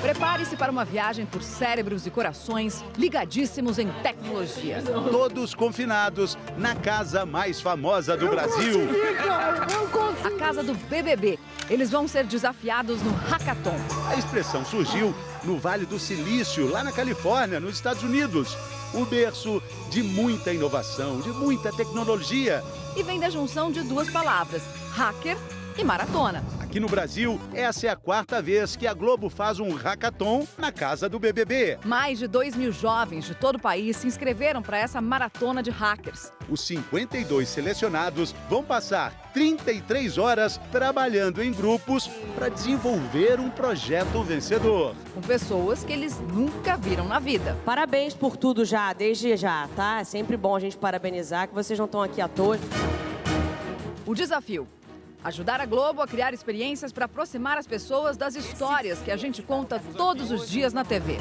Prepare-se para uma viagem por cérebros e corações ligadíssimos em tecnologia. Todos confinados na casa mais famosa do Brasil. A casa do BBB. Eles vão ser desafiados no Hackathon. A expressão surgiu no Vale do Silício, lá na Califórnia, nos Estados Unidos. O berço de muita inovação, de muita tecnologia. E vem da junção de duas palavras, hacker e maratona. Aqui no Brasil, essa é a 4ª vez que a Globo faz um hackathon na casa do BBB. Mais de 2.000 jovens de todo o país se inscreveram para essa maratona de hackers. Os 52 selecionados vão passar 33 horas trabalhando em grupos para desenvolver um projeto vencedor. Com pessoas que eles nunca viram na vida. Parabéns por tudo já, desde já, tá? É sempre bom a gente parabenizar, que vocês não estão aqui à toa. O desafio: ajudar a Globo a criar experiências para aproximar as pessoas das histórias que a gente conta todos os dias na TV.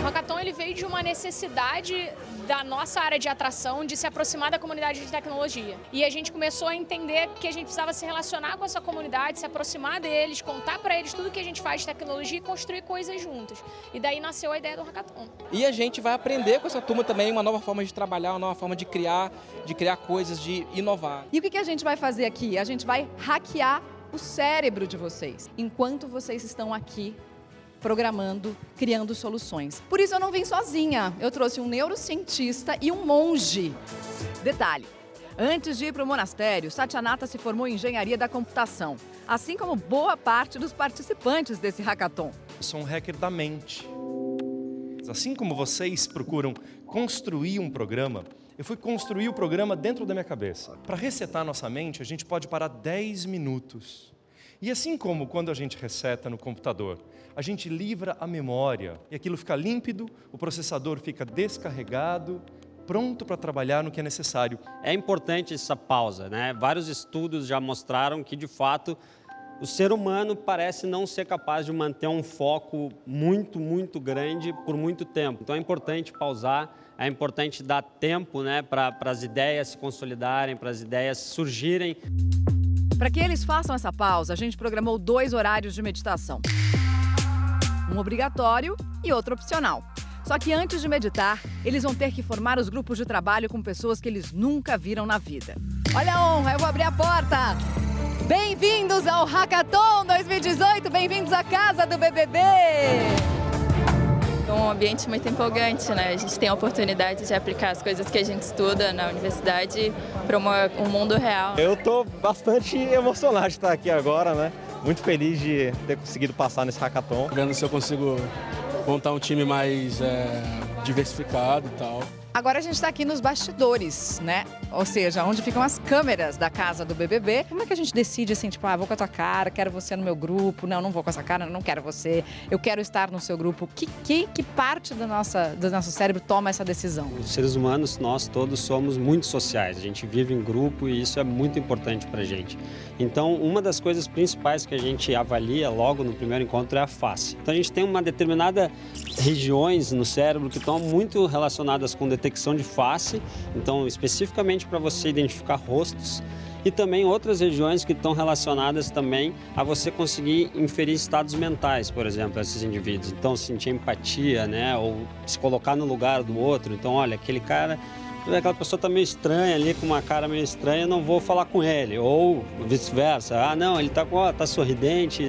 O Hackathon ele veio de uma necessidade da nossa área de atração de se aproximar da comunidade de tecnologia. E a gente começou a entender que a gente precisava se relacionar com essa comunidade, se aproximar deles, contar para eles tudo que a gente faz de tecnologia e construir coisas juntos. E daí nasceu a ideia do Hackathon. E a gente vai aprender com essa turma também uma nova forma de trabalhar, uma nova forma de criar coisas, de inovar. E o que a gente vai fazer aqui? A gente vai hackear o cérebro de vocês, enquanto vocês estão aqui programando, criando soluções. Por isso eu não vim sozinha, eu trouxe um neurocientista e um monge. Detalhe: antes de ir para o monastério, Satyanata se formou em engenharia da computação, assim como boa parte dos participantes desse hackathon. Eu sou um hacker da mente. Assim como vocês procuram construir um programa, eu fui construir o programa dentro da minha cabeça. Para resetar nossa mente, a gente pode parar 10 minutos. E assim como quando a gente reseta no computador, a gente livra a memória e aquilo fica límpido, o processador fica descarregado, pronto para trabalhar no que é necessário. É importante essa pausa, né? Vários estudos já mostraram que, de fato, o ser humano parece não ser capaz de manter um foco muito grande por muito tempo. Então é importante pausar, é importante dar tempo, né, para as ideias se consolidarem, para as ideias surgirem. Para que eles façam essa pausa, a gente programou 2 horários de meditação. Um obrigatório e outro opcional. Só que antes de meditar, eles vão ter que formar os grupos de trabalho com pessoas que eles nunca viram na vida. Olha a honra, eu vou abrir a porta! Bem-vindos ao Hackathon 2018, bem-vindos à casa do BBB! É um ambiente muito empolgante, né? A gente tem a oportunidade de aplicar as coisas que a gente estuda na universidade para um mundo real. Eu estou bastante emocionado de estar aqui agora, né? Muito feliz de ter conseguido passar nesse hackathon. Vendo se eu consigo montar um time mais diversificado e tal. Agora a gente está aqui nos bastidores, né? Ou seja, onde ficam as câmeras da casa do BBB. Como é que a gente decide assim, tipo, vou com a tua cara, quero você no meu grupo, não vou com essa cara, não quero você, eu quero estar no seu grupo. Que parte do nosso cérebro toma essa decisão? Os seres humanos, nós todos somos muito sociais, a gente vive em grupo e isso é muito importante pra gente. Então, uma das coisas principais que a gente avalia logo no primeiro encontro é a face. Então, a gente tem uma determinada regiões no cérebro que estão muito relacionadas com detecção de face, então especificamente para você identificar rostos, e também outras regiões que estão relacionadas também a você conseguir inferir estados mentais, por exemplo, esses indivíduos. Então, sentir empatia, né, ou se colocar no lugar do outro. Então, olha, aquela pessoa está meio estranha ali, com uma cara meio estranha, não vou falar com ele. Ou vice-versa, não, ele tá sorridente.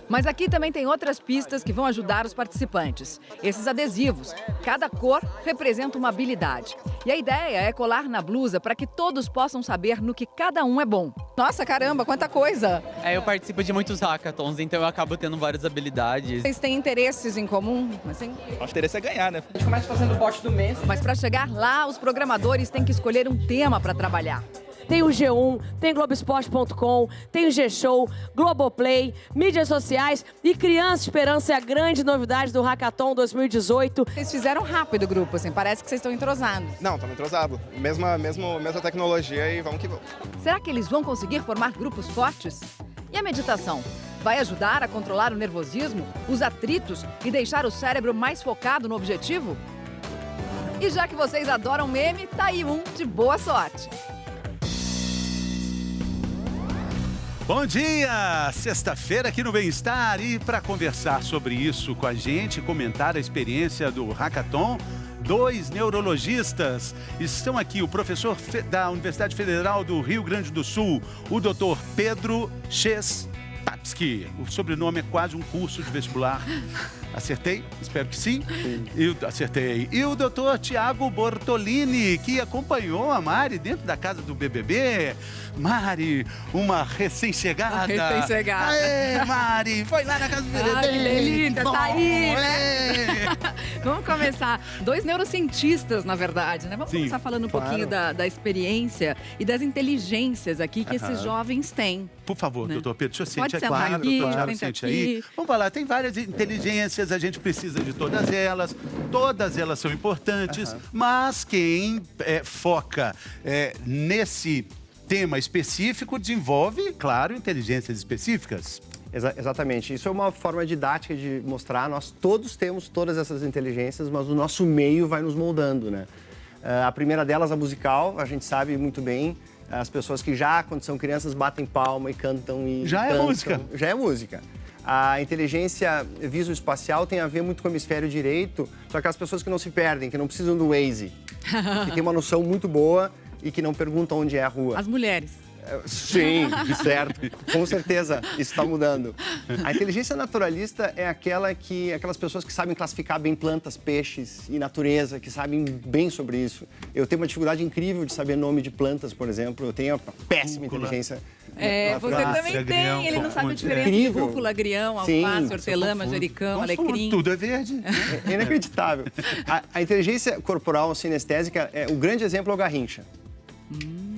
Mas aqui também tem outras pistas que vão ajudar os participantes. Esses adesivos. Cada cor representa uma habilidade. E a ideia é colar na blusa para que todos possam saber no que cada um é bom. Nossa, caramba, quanta coisa! Eu participo de muitos hackathons, então eu acabo tendo várias habilidades. Vocês têm interesses em comum? Assim? O interesse é ganhar, né? A gente começa fazendo o bot do mês. Mas para chegar lá, os programadores têm que escolher um tema para trabalhar. Tem o G1, tem Globoesporte.com, tem o G-Show, Globoplay, mídias sociais e Criança Esperança é a grande novidade do Hackathon 2018. Vocês fizeram rápido o grupo, assim, parece que vocês estão entrosados. Não, estamos entrosados. Mesma tecnologia e vamos que vamos. Será que eles vão conseguir formar grupos fortes? E a meditação? Vai ajudar a controlar o nervosismo, os atritos e deixar o cérebro mais focado no objetivo? E já que vocês adoram meme, tá aí um de boa sorte. Bom dia! Sexta-feira aqui no Bem-Estar e para conversar sobre isso com a gente, comentar a experiência do Hackathon, 2 neurologistas estão aqui, o professor da Universidade Federal do Rio Grande do Sul, o Dr. Pedro Chestapski. O sobrenome é quase um curso de vestibular. Acertei? Espero que sim. Acertei. E o doutor Tiago Bortolini, que acompanhou a Mari dentro da casa do BBB. Mari, uma recém-chegada. Recém-chegada. Aê, Mari, foi lá na casa do BBB. Ai, que delícia, tá aí, né? É. Vamos começar. 2 neurocientistas, na verdade, né? Vamos começar falando um pouquinho da experiência e das inteligências aqui que esses jovens têm. Por favor, né? doutor Pedro, deixa eu sentir, Pode é sentar claro, aqui, doutor Tiago, sente aí. Vamos falar, tem várias inteligências, a gente precisa de todas elas são importantes, mas quem foca nesse tema específico desenvolve, claro, inteligências específicas. Exatamente. Isso é uma forma didática de mostrar, nós todos temos todas essas inteligências, mas o nosso meio vai nos moldando, né? A primeira delas, a musical, a gente sabe muito bem, as pessoas que já, quando são crianças, batem palma e cantam e já dançam. É música. Já é música. A inteligência visoespacial tem a ver muito com o hemisfério direito, só que as pessoas que não se perdem, que não precisam do Waze, que tem uma noção muito boa e que não perguntam onde é a rua. As mulheres. Sim, certo. Com certeza, isso está mudando. A inteligência naturalista é aquelas pessoas que sabem classificar bem plantas, peixes e natureza, que sabem bem sobre isso. Eu tenho uma dificuldade incrível de saber nome de plantas, por exemplo. Eu tenho uma péssima inteligência. Você também tem. Ele não sabe a diferença de rúcula, agrião, alface, hortelã, manjericão, alecrim. Tudo é verde. É inacreditável. A inteligência corporal sinestésica, o grande exemplo é o Garrincha.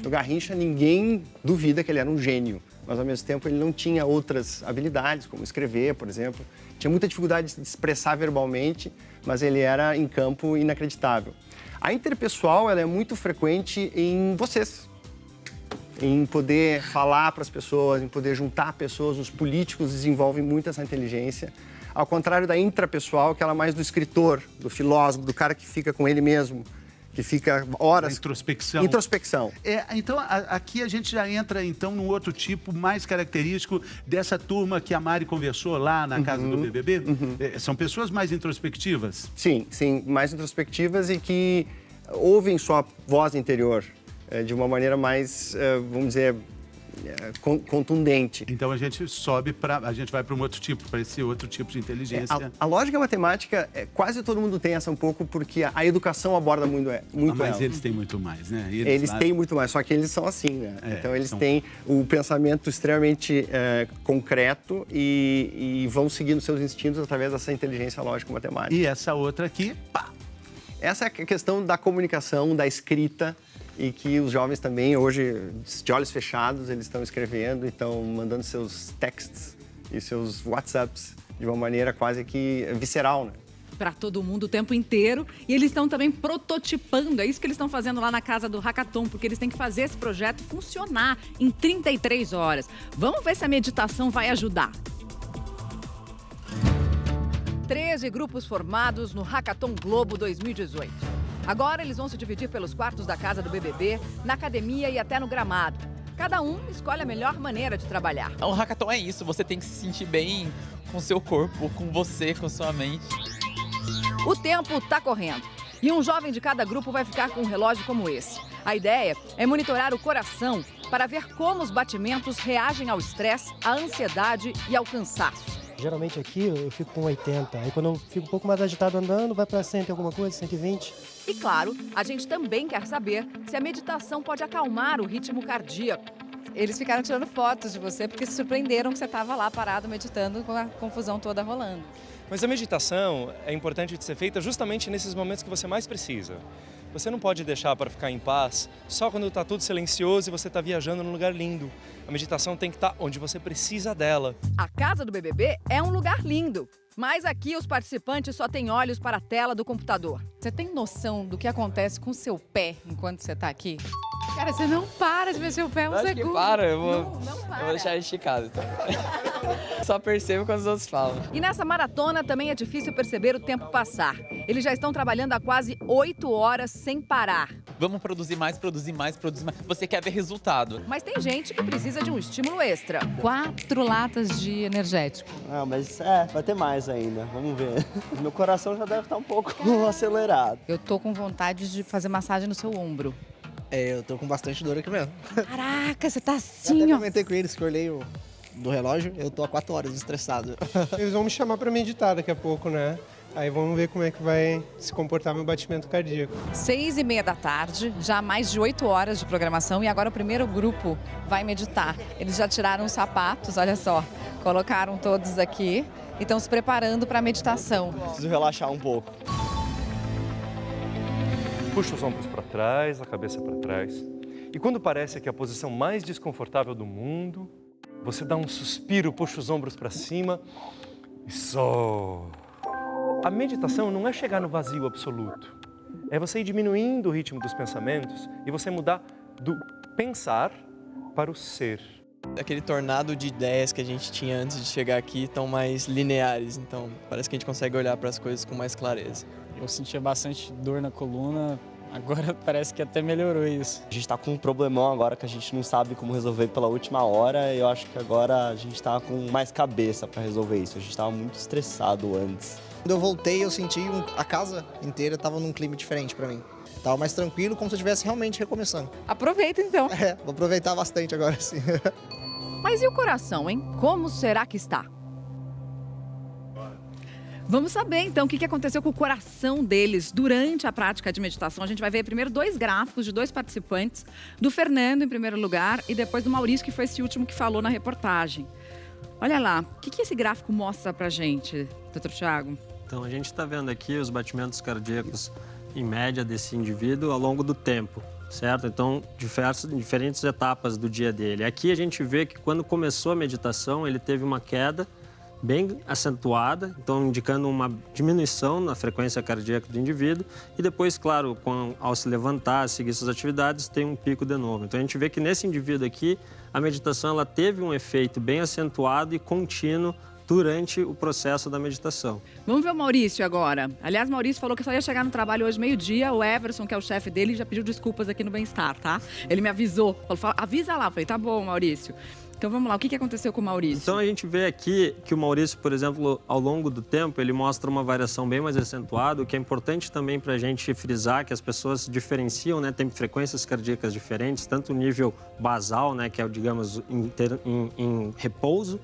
O Garrincha, ninguém duvida que ele era um gênio, mas ao mesmo tempo ele não tinha outras habilidades, como escrever, por exemplo. Tinha muita dificuldade de expressar verbalmente, mas ele era, em campo, inacreditável. A interpessoal, ela é muito frequente em vocês, em poder falar para as pessoas, em poder juntar pessoas. Os políticos desenvolvem muito essa inteligência. Ao contrário da intrapessoal, que ela é mais do escritor, do filósofo, do cara que fica com ele mesmo, que fica horas... Introspecção. Introspecção. Então, aqui a gente já entra, então, num outro tipo mais característico dessa turma que a Mari conversou lá na casa do BBB. São pessoas mais introspectivas? Sim, mais introspectivas e que ouvem sua voz interior de uma maneira mais, vamos dizer, contundente. Então a gente vai para um outro tipo, para esse outro tipo de inteligência. A lógica matemática, quase todo mundo tem essa um pouco, porque a educação aborda muito mas eles têm muito mais, né? Eles têm muito mais, só que eles são assim, né? Então eles têm o pensamento extremamente concreto e vão seguindo seus instintos através dessa inteligência lógica matemática. E essa outra aqui, pá! Essa é a questão da comunicação, da escrita, e que os jovens também, hoje, de olhos fechados, eles estão escrevendo, estão mandando seus texts e seus WhatsApps de uma maneira quase que visceral, né? Para todo mundo o tempo inteiro. E eles estão também prototipando. É isso que eles estão fazendo lá na casa do Hackathon, porque eles têm que fazer esse projeto funcionar em 33 horas. Vamos ver se a meditação vai ajudar. 13 grupos formados no Hackathon Globo 2018. Agora eles vão se dividir pelos quartos da casa do BBB, na academia e até no gramado. Cada um escolhe a melhor maneira de trabalhar. O Hackathon é isso, você tem que se sentir bem com seu corpo, com você, com sua mente. O tempo está correndo e um jovem de cada grupo vai ficar com um relógio como esse. A ideia é monitorar o coração para ver como os batimentos reagem ao estresse, à ansiedade e ao cansaço. Geralmente aqui eu fico com 80, aí quando eu fico um pouco mais agitado andando, vai para 100 alguma coisa, 120. E claro, a gente também quer saber se a meditação pode acalmar o ritmo cardíaco. Eles ficaram tirando fotos de você porque se surpreenderam que você estava lá parado meditando com a confusão toda rolando. Mas a meditação é importante de ser feita justamente nesses momentos que você mais precisa. Você não pode deixar para ficar em paz só quando está tudo silencioso e você está viajando num lugar lindo. A meditação tem que estar onde você precisa dela. A casa do BBB é um lugar lindo, mas aqui os participantes só têm olhos para a tela do computador. Você tem noção do que acontece com o seu pé enquanto você está aqui? Cara, você não para de mexer o pé um segundo. Acho que para, eu vou não para. Eu vou deixar ele esticado. Então. Só percebo quando os outros falam. E nessa maratona também é difícil perceber o tempo passar. Eles já estão trabalhando há quase 8 horas sem parar. Vamos produzir mais, produzir mais, produzir mais. Você quer ver resultado. Mas tem gente que precisa de um estímulo extra. 4 latas de energético. Ah, mas vai ter mais ainda. Vamos ver. Meu coração já deve estar um pouco acelerado. Eu tô com vontade de fazer massagem no seu ombro. Eu tô com bastante dor aqui mesmo. Caraca, você tá Eu assim, até ó. comentei com eles que eu olhei do relógio, eu tô há 4 horas estressado. Eles vão me chamar para meditar daqui a pouco, né? Aí vamos ver como é que vai se comportar meu batimento cardíaco. 6h30 da tarde, já mais de 8 horas de programação e agora o primeiro grupo vai meditar. Eles já tiraram os sapatos, olha só, colocaram todos aqui e estão se preparando para a meditação. Preciso relaxar um pouco. Puxa os ombros para trás, a cabeça para trás. E quando parece que é a posição mais desconfortável do mundo, você dá um suspiro, puxa os ombros para cima e solta. A meditação não é chegar no vazio absoluto. É você ir diminuindo o ritmo dos pensamentos e você mudar do pensar para o ser. Aquele tornado de ideias que a gente tinha antes de chegar aqui estão mais lineares, então parece que a gente consegue olhar para as coisas com mais clareza. Eu sentia bastante dor na coluna, agora parece que até melhorou isso. A gente está com um problemão agora que a gente não sabe como resolver pela última hora e eu acho que agora a gente está com mais cabeça para resolver isso. A gente estava muito estressado antes. Quando eu voltei, eu senti a casa inteira estava num clima diferente para mim. Tava mais tranquilo, como se eu estivesse realmente recomeçando. Aproveita então. Vou aproveitar bastante agora sim. Mas e o coração, hein? Como será que está? Vamos saber então o que aconteceu com o coração deles durante a prática de meditação. A gente vai ver primeiro 2 gráficos de 2 participantes, do Fernando em primeiro lugar e depois do Maurício, que foi esse último que falou na reportagem. Olha lá, o que esse gráfico mostra pra gente, doutor Thiago? Então a gente está vendo aqui os batimentos cardíacos em média desse indivíduo ao longo do tempo, certo? Então, diferentes etapas do dia dele. Aqui a gente vê que quando começou a meditação, ele teve uma queda bem acentuada, então indicando uma diminuição na frequência cardíaca do indivíduo e depois, claro, ao se levantar, seguir suas atividades, tem um pico de novo. Então a gente vê que nesse indivíduo aqui, a meditação ela teve um efeito bem acentuado e contínuo durante o processo da meditação. Vamos ver o Maurício agora. Aliás, o Maurício falou que só ia chegar no trabalho hoje meio-dia. O Everson, que é o chefe dele, já pediu desculpas aqui no Bem-Estar, tá? Ele me avisou. Falou, avisa lá. Eu falei, tá bom, Maurício. Então vamos lá, o que aconteceu com o Maurício? Então a gente vê aqui que o Maurício, por exemplo, ao longo do tempo, ele mostra uma variação bem mais acentuada, o que é importante também para a gente frisar que as pessoas diferenciam, né? Tem frequências cardíacas diferentes, tanto o nível basal, né? Que é, digamos, em repouso,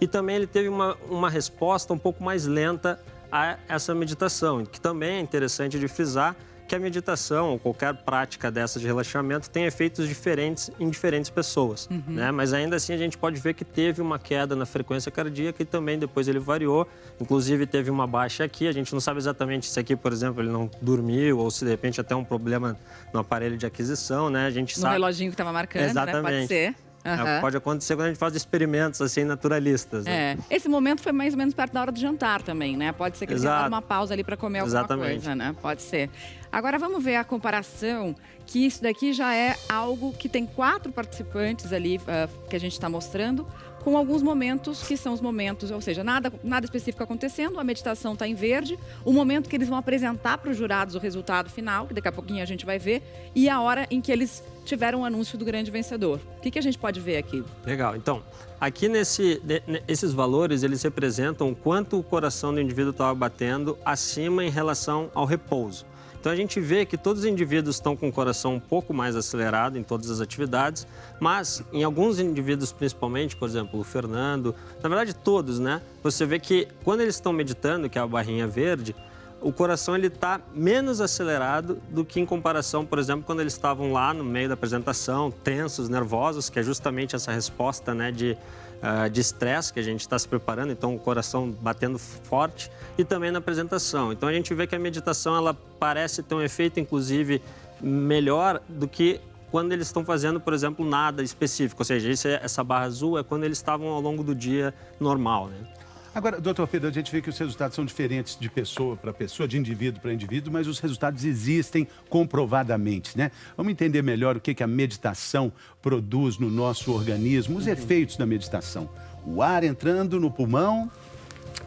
e também ele teve uma resposta um pouco mais lenta a essa meditação, que também é interessante de frisar que a meditação ou qualquer prática dessa de relaxamento tem efeitos diferentes em diferentes pessoas, né? Mas ainda assim a gente pode ver que teve uma queda na frequência cardíaca e também depois ele variou, inclusive teve uma baixa aqui, a gente não sabe exatamente se aqui, por exemplo, ele não dormiu ou se de repente até um problema no aparelho de aquisição, né? A gente sabe... No reloginho que estava marcando, exatamente, né? Pode ser. Pode acontecer quando a gente faz experimentos assim naturalistas. Né? Esse momento foi mais ou menos perto da hora do jantar também, né? Pode ser que ele tenha dado uma pausa ali para comer alguma coisa, né? Pode ser. Agora vamos ver a comparação, que isso daqui já é algo que tem 4 participantes ali que a gente está mostrando, com alguns momentos que são os momentos, ou seja, nada específico acontecendo, a meditação está em verde, o momento que eles vão apresentar para os jurados o resultado final, que daqui a pouquinho a gente vai ver, e a hora em que eles tiveram o anúncio do grande vencedor. O que a gente pode ver aqui? Legal. Então, aqui esses valores, eles representam o quanto o coração do indivíduo estava batendo acima em relação ao repouso. Então, a gente vê que todos os indivíduos estão com o coração um pouco mais acelerado em todas as atividades, mas em alguns indivíduos, principalmente, por exemplo, o Fernando, na verdade todos, né? Você vê que quando eles estão meditando, que é a barrinha verde, o coração ele está menos acelerado do que em comparação, por exemplo, quando eles estavam lá no meio da apresentação, tensos, nervosos, que é justamente essa resposta, né, de estresse que a gente está se preparando, então o coração batendo forte, e também na apresentação. Então a gente vê que a meditação ela parece ter um efeito, inclusive, melhor do que quando eles estão fazendo, por exemplo, nada específico. Ou seja, essa barra azul é quando eles estavam ao longo do dia normal, né? Agora, doutor Pedro, a gente vê que os resultados são diferentes de pessoa para pessoa, de indivíduo para indivíduo, mas os resultados existem comprovadamente, né? Vamos entender melhor o que a meditação produz no nosso organismo, os efeitos da meditação. o ar entrando no pulmão.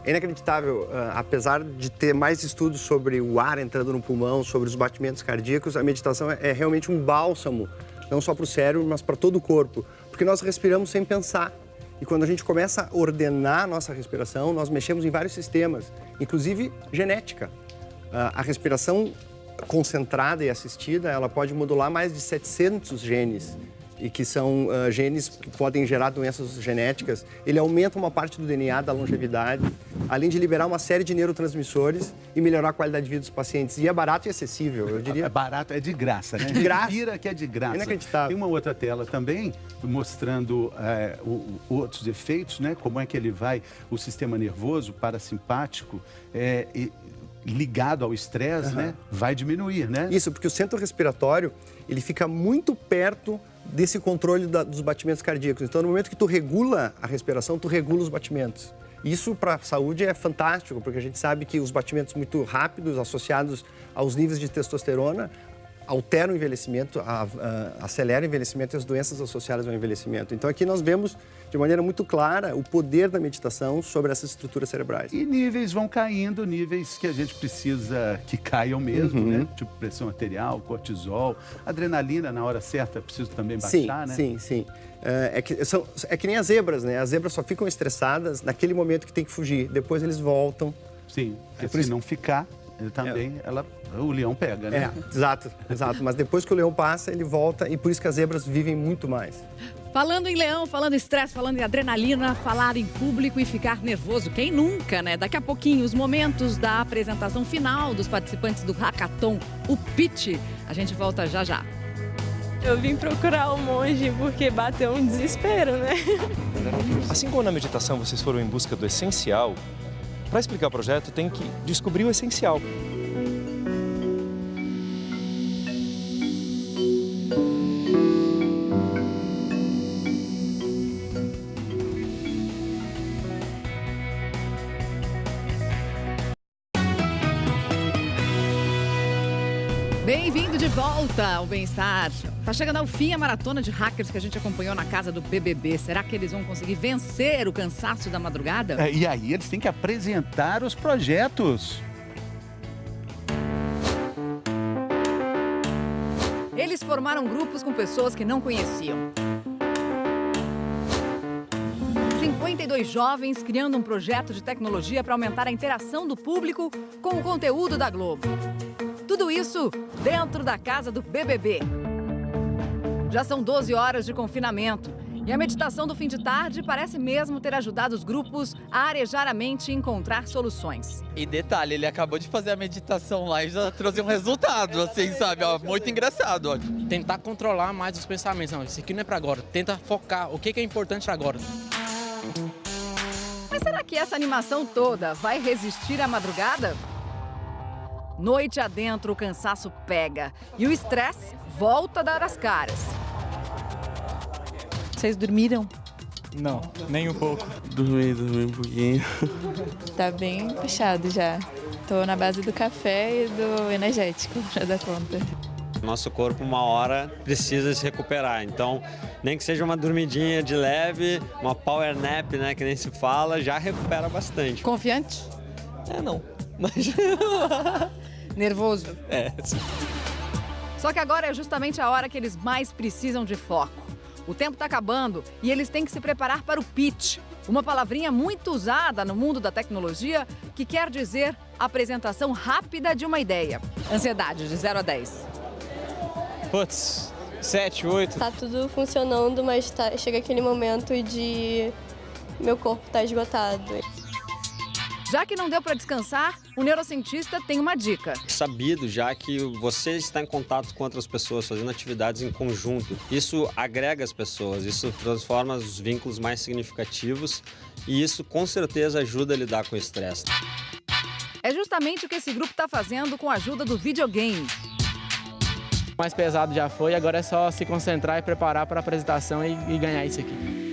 É inacreditável, apesar de ter mais estudos sobre o ar entrando no pulmão, sobre os batimentos cardíacos, a meditação é realmente um bálsamo, não só para o cérebro, mas para todo o corpo, porque nós respiramos sem pensar. E quando a gente começa a ordenar a nossa respiração, nós mexemos em vários sistemas, inclusive genética. A respiração concentrada e assistida, ela pode modular mais de 700 genes, e que são genes que podem gerar doenças genéticas. Ele aumenta uma parte do DNA da longevidade, além de liberar uma série de neurotransmissores e melhorar a qualidade de vida dos pacientes. E é barato e acessível, eu diria. É barato, é de graça, né? De graça. Respira que é de graça. Inacreditável. Tem uma outra tela também mostrando outros efeitos, né? Como é que ele vai, o sistema nervoso, parasimpático, ligado ao estresse, né? Vai diminuir, né? Isso, porque o centro respiratório, ele fica muito perto desse controle dos batimentos cardíacos. Então, no momento que tu regula a respiração, tu regula os batimentos. Isso, para a saúde, é fantástico, porque a gente sabe que os batimentos muito rápidos, associados aos níveis de testosterona, alteram o envelhecimento, aceleram o envelhecimento e as doenças associadas ao envelhecimento. Então, aqui nós vemos de maneira muito clara o poder da meditação sobre essas estruturas cerebrais. E níveis vão caindo, níveis que a gente precisa que caiam mesmo, né? Tipo pressão arterial, cortisol, adrenalina na hora certa precisa também baixar, né? Sim. É que nem as zebras, né? As zebras só ficam estressadas naquele momento que tem que fugir. Depois eles voltam. Sim, porque se não ficar, ele também, o leão pega, né? Exato. Mas depois que o leão passa, ele volta e por isso que as zebras vivem muito mais. Falando em leão, falando em estresse, falando em adrenalina, falar em público e ficar nervoso. Quem nunca, né? Daqui a pouquinho, os momentos da apresentação final dos participantes do Hackathon, o pitch. A gente volta já já. Eu vim procurar o monge porque bateu um desespero, né? Assim como na meditação vocês foram em busca do essencial, para explicar o projeto tem que descobrir o essencial. Bem-vindo de volta ao Bem-Estar. Tá chegando ao fim a maratona de hackers que a gente acompanhou na casa do BBB. Será que eles vão conseguir vencer o cansaço da madrugada? E aí eles têm que apresentar os projetos. Eles formaram grupos com pessoas que não conheciam. 52 jovens criando um projeto de tecnologia para aumentar a interação do público com o conteúdo da Globo. Tudo isso dentro da casa do BBB. Já são 12 horas de confinamento e a meditação do fim de tarde parece mesmo ter ajudado os grupos a arejar a mente e encontrar soluções. E detalhe, ele acabou de fazer a meditação lá e já trouxe um resultado, assim, sabe? Ó, muito engraçado, ó. Tentar controlar mais os pensamentos. Não, isso aqui não é pra agora. Tenta focar o que é importante agora. Mas será que essa animação toda vai resistir à madrugada? Noite adentro, o cansaço pega e o estresse volta a dar as caras. Vocês dormiram? Não, nem um pouco. Dormi um pouquinho. Tá bem puxado já. Tô na base do café e do energético, pra dar conta. Nosso corpo, uma hora, precisa se recuperar. Então, nem que seja uma dormidinha de leve, uma power nap, né, que nem se fala, já recupera bastante. Confiante? Não. Mas... Nervoso? Sim. Só que agora é justamente a hora que eles mais precisam de foco. O tempo está acabando e eles têm que se preparar para o pitch. Uma palavrinha muito usada no mundo da tecnologia que quer dizer apresentação rápida de uma ideia. Ansiedade, de 0 a 10. Putz, 7, 8. Tá tudo funcionando, mas chega aquele momento de meu corpo tá esgotado. Já que não deu para descansar, o neurocientista tem uma dica. Sabido já que você está em contato com outras pessoas, fazendo atividades em conjunto. Isso agrega as pessoas, isso transforma os vínculos mais significativos e isso com certeza ajuda a lidar com o estresse. É justamente o que esse grupo está fazendo com a ajuda do videogame. O mais pesado já foi, agora é só se concentrar e preparar para a apresentação e ganhar isso aqui.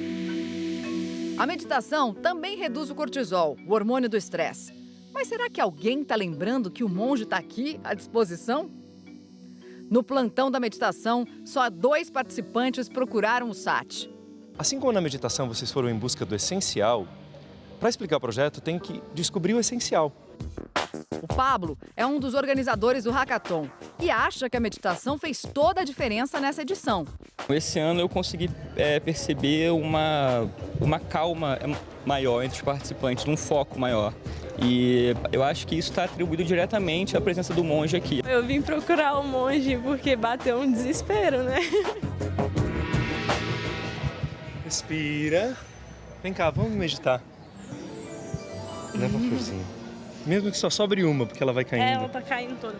A meditação também reduz o cortisol, o hormônio do estresse. Mas será que alguém está lembrando que o monge está aqui à disposição? No plantão da meditação, só 2 participantes procuraram o SAT. Assim como na meditação vocês foram em busca do essencial, para explicar o projeto tem que descobrir o essencial. O Pablo é um dos organizadores do Hackathon e acha que a meditação fez toda a diferença nessa edição. Esse ano eu consegui perceber uma calma maior entre os participantes, um foco maior. E eu acho que isso está atribuído diretamente à presença do monge aqui. Eu vim procurar o monge porque bateu um desespero, né? Respira. Vem cá, vamos meditar. Leva a florzinha. Mesmo que só sobre uma, porque ela vai caindo. Ela tá caindo toda.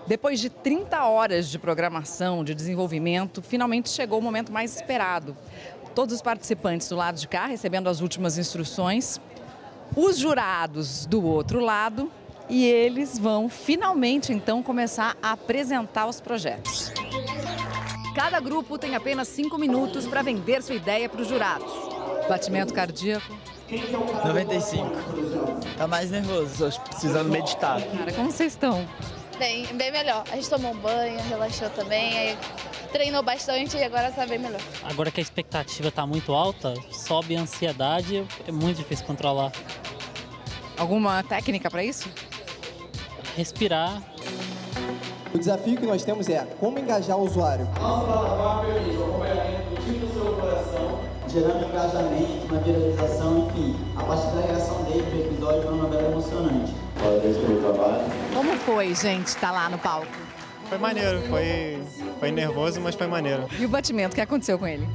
Depois de 30 horas de programação, de desenvolvimento, finalmente chegou o momento mais esperado. Todos os participantes do lado de cá recebendo as últimas instruções, os jurados do outro lado, e eles vão finalmente então começar a apresentar os projetos. Cada grupo tem apenas 5 minutos para vender sua ideia para os jurados. Batimento cardíaco. 95. Tá mais nervoso, tô precisando meditar. Cara, como vocês estão? Bem melhor. A gente tomou um banho, relaxou também, aí treinou bastante e agora tá bem melhor. Agora que a expectativa tá muito alta, sobe a ansiedade, é muito difícil controlar. Alguma técnica para isso? Respirar. O desafio que nós temos é como engajar o usuário. Gerando engajamento, uma viralização, enfim. A partir da reação dele pro episódio foi uma novela emocionante. Como foi, gente, estar lá no palco? Foi maneiro, foi nervoso, mas foi maneiro. E o batimento, o que aconteceu com ele?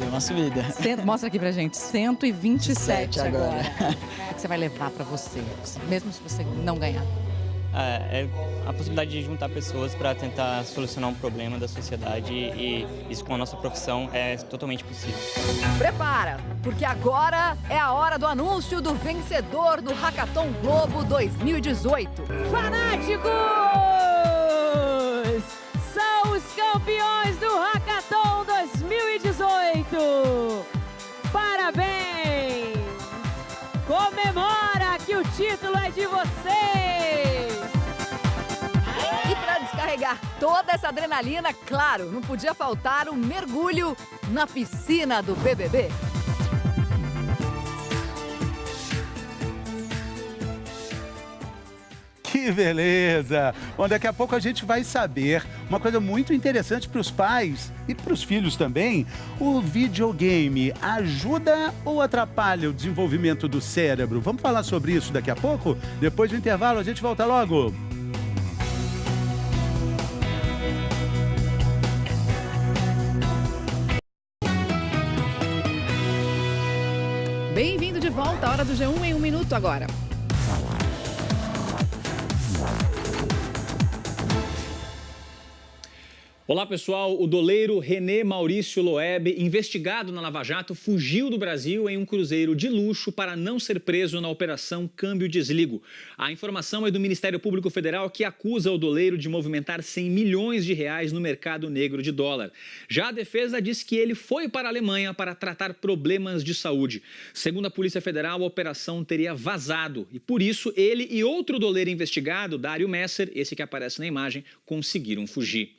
Deu uma subida. Mostra aqui pra gente, 127 agora. agora. O que você vai levar pra você, mesmo se você não ganhar? É a possibilidade de juntar pessoas para tentar solucionar um problema da sociedade e isso com a nossa profissão é totalmente possível. Prepara, porque agora é a hora do anúncio do vencedor do Hackathon Globo 2018. Fanáticos! São os campeões do Hackathon 2018! Parabéns! Comemora que o título é de vocês! E para descarregar toda essa adrenalina, claro, não podia faltar o mergulho na piscina do BBB. Que beleza! Bom, daqui a pouco a gente vai saber uma coisa muito interessante para os pais e para os filhos também. O videogame ajuda ou atrapalha o desenvolvimento do cérebro? Vamos falar sobre isso daqui a pouco? Depois do intervalo, a gente volta logo. Bem-vindo de volta, a hora do G1 em 1 minuto agora. Olá pessoal, o doleiro René Maurício Loeb, investigado na Lava Jato, fugiu do Brasil em um cruzeiro de luxo para não ser preso na Operação Câmbio Desligo. A informação é do Ministério Público Federal, que acusa o doleiro de movimentar 100 milhões de reais no mercado negro de dólar. Já a defesa diz que ele foi para a Alemanha para tratar problemas de saúde. Segundo a Polícia Federal, a operação teria vazado e por isso ele e outro doleiro investigado, Dário Messer, esse que aparece na imagem, conseguiram fugir.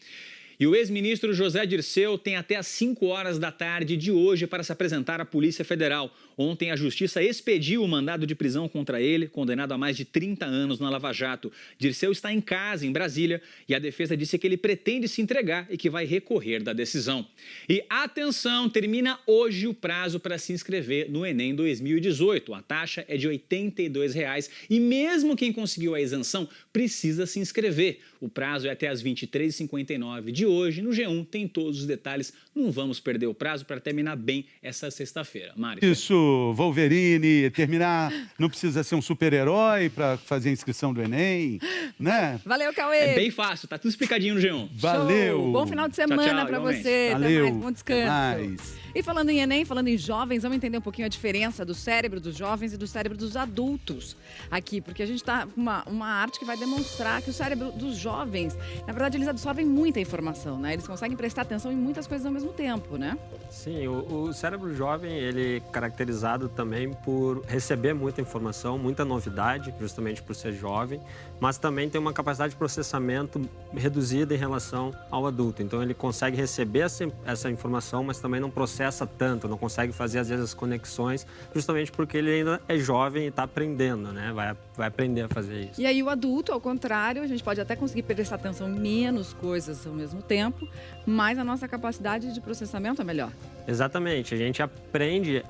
E o ex-ministro José Dirceu tem até às 5 horas da tarde de hoje para se apresentar à Polícia Federal. Ontem, a Justiça expediu o mandado de prisão contra ele, condenado a mais de 30 anos na Lava Jato. Dirceu está em casa, em Brasília, e a defesa disse que ele pretende se entregar e que vai recorrer da decisão. E atenção, termina hoje o prazo para se inscrever no Enem 2018. A taxa é de R$ 82,00 e mesmo quem conseguiu a isenção precisa se inscrever. O prazo é até às 23h59 de hoje. No G1 tem todos os detalhes. Não vamos perder o prazo para terminar bem essa sexta-feira. Mário. Isso, Wolverine, terminar, não precisa ser um super-herói para fazer a inscrição do Enem, né? Valeu, Cauê. É bem fácil, tá tudo explicadinho no G1. Valeu. Show. Bom final de semana para você. Valeu. Até mais, bom descanso. Até mais. E falando em Enem, falando em jovens, vamos entender um pouquinho a diferença do cérebro dos jovens e do cérebro dos adultos aqui, porque a gente está com uma arte que vai demonstrar que o cérebro dos jovens, na verdade, eles absorvem muita informação, né? Eles conseguem prestar atenção em muitas coisas ao mesmo tempo, né? Sim, o cérebro jovem, ele é caracterizado também por receber muita informação, muita novidade, justamente por ser jovem, mas também tem uma capacidade de processamento reduzida em relação ao adulto. Então, ele consegue receber essa informação, mas também não processa processa tanto, não consegue fazer, às vezes, as conexões, justamente porque ele ainda é jovem e está aprendendo, né? Vai aprender a fazer isso. E aí o adulto, ao contrário, a gente pode até conseguir prestar atenção em menos coisas ao mesmo tempo, mas a nossa capacidade de processamento é melhor. Exatamente, a gente aprende,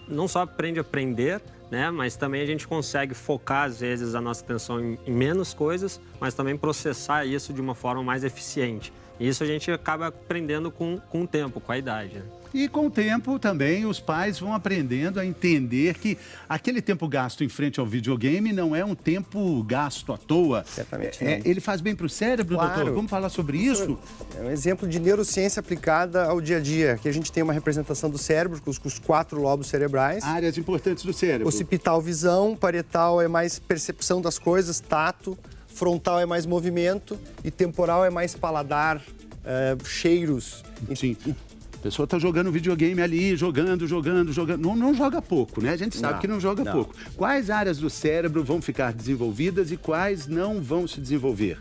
não só aprende a aprender, né, mas também a gente consegue focar, às vezes, a nossa atenção em menos coisas, mas também processar isso de uma forma mais eficiente. E isso a gente acaba aprendendo com o tempo, com a idade, né? E com o tempo também os pais vão aprendendo a entender que aquele tempo gasto em frente ao videogame não é um tempo gasto à toa. Certamente ele faz bem para o cérebro, doutor? Vamos falar sobre isso? É um exemplo de neurociência aplicada ao dia a dia. Aqui a gente tem uma representação do cérebro com os 4 lobos cerebrais. Áreas importantes do cérebro. Occipital, visão. Parietal é mais percepção das coisas, tato. Frontal é mais movimento. E temporal é mais paladar, cheiros. Sim. A pessoa está jogando videogame ali, jogando. Não joga pouco, né? A gente sabe que não joga pouco. Quais áreas do cérebro vão ficar desenvolvidas e quais não vão se desenvolver?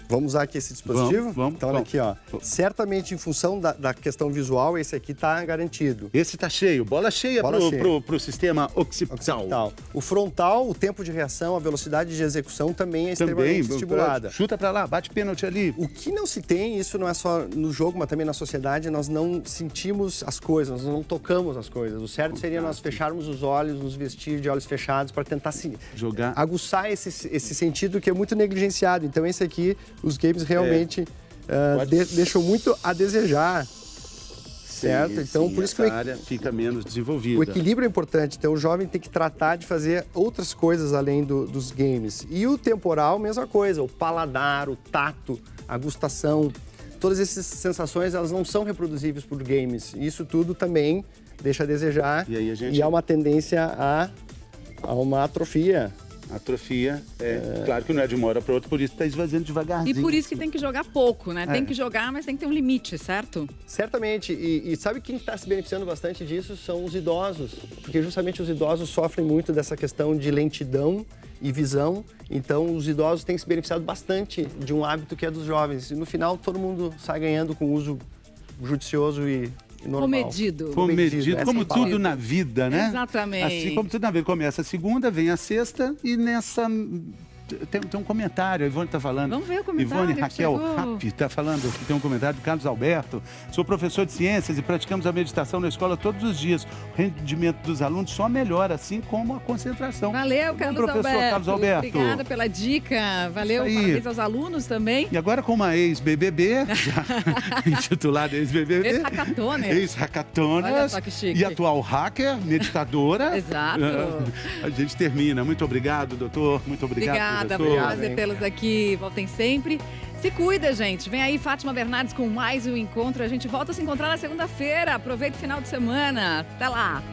Vamos usar aqui esse dispositivo? Vamos. Então, olha aqui, ó. Certamente, em função da questão visual, esse aqui está garantido. Esse está cheio. Bola cheia para o sistema occipital. O frontal, o tempo de reação, a velocidade de execução também é extremamente estimulada. Chuta para lá, bate pênalti ali. O que não se tem, isso não é só no jogo, mas também na sociedade, nós não sentimos as coisas, nós não tocamos as coisas. O certo seria nós fecharmos os olhos, nos vestir de olhos fechados para tentar aguçar esse sentido que é muito negligenciado. Então, esse aqui... Os games realmente deixam muito a desejar, certo? Então, por isso que a área fica menos desenvolvida. O equilíbrio é importante. Então, o jovem tem que tratar de fazer outras coisas além dos games. E o temporal, mesma coisa. O paladar, o tato, a gustação. Todas essas sensações, elas não são reproduzíveis por games. Isso tudo também deixa a desejar. E há uma tendência a uma atrofia. Atrofia, claro que não é de uma hora para outra, por isso está esvaziando devagarzinho. E por isso que tem que jogar pouco, né? Tem que jogar, mas tem que ter um limite, certo? Certamente. E sabe quem está se beneficiando bastante disso? São os idosos. Porque justamente os idosos sofrem muito dessa questão de lentidão e visão. Então, os idosos têm se beneficiado bastante de um hábito que é dos jovens. E no final, todo mundo sai ganhando com o uso judicioso e normal. Comedido, como tudo na vida, né? Exatamente. Assim como tudo na vida. Começa a segunda, vem a sexta e nessa... Tem um comentário, a Ivone está falando. Vamos ver o comentário. Ivone Raquel Rapp está falando, que tem um comentário do Carlos Alberto. Sou professor de ciências e praticamos a meditação na escola todos os dias. O rendimento dos alunos só melhora, assim como a concentração. Valeu, Carlos Alberto. Obrigada pela dica. Valeu, parabéns aos alunos também. E agora com uma ex-BBB, intitulada ex-BBB. Ex-hackatoner. Ex-hackatoner. Olha só que chique. E atual hacker, meditadora. Exato. A gente termina. Muito obrigado, doutor. Muito obrigado. Obrigada por prazer tê-los aqui. Voltem sempre. Se cuida, gente. Vem aí Fátima Bernardes com mais um encontro. A gente volta a se encontrar na segunda-feira. Aproveita o final de semana. Até lá.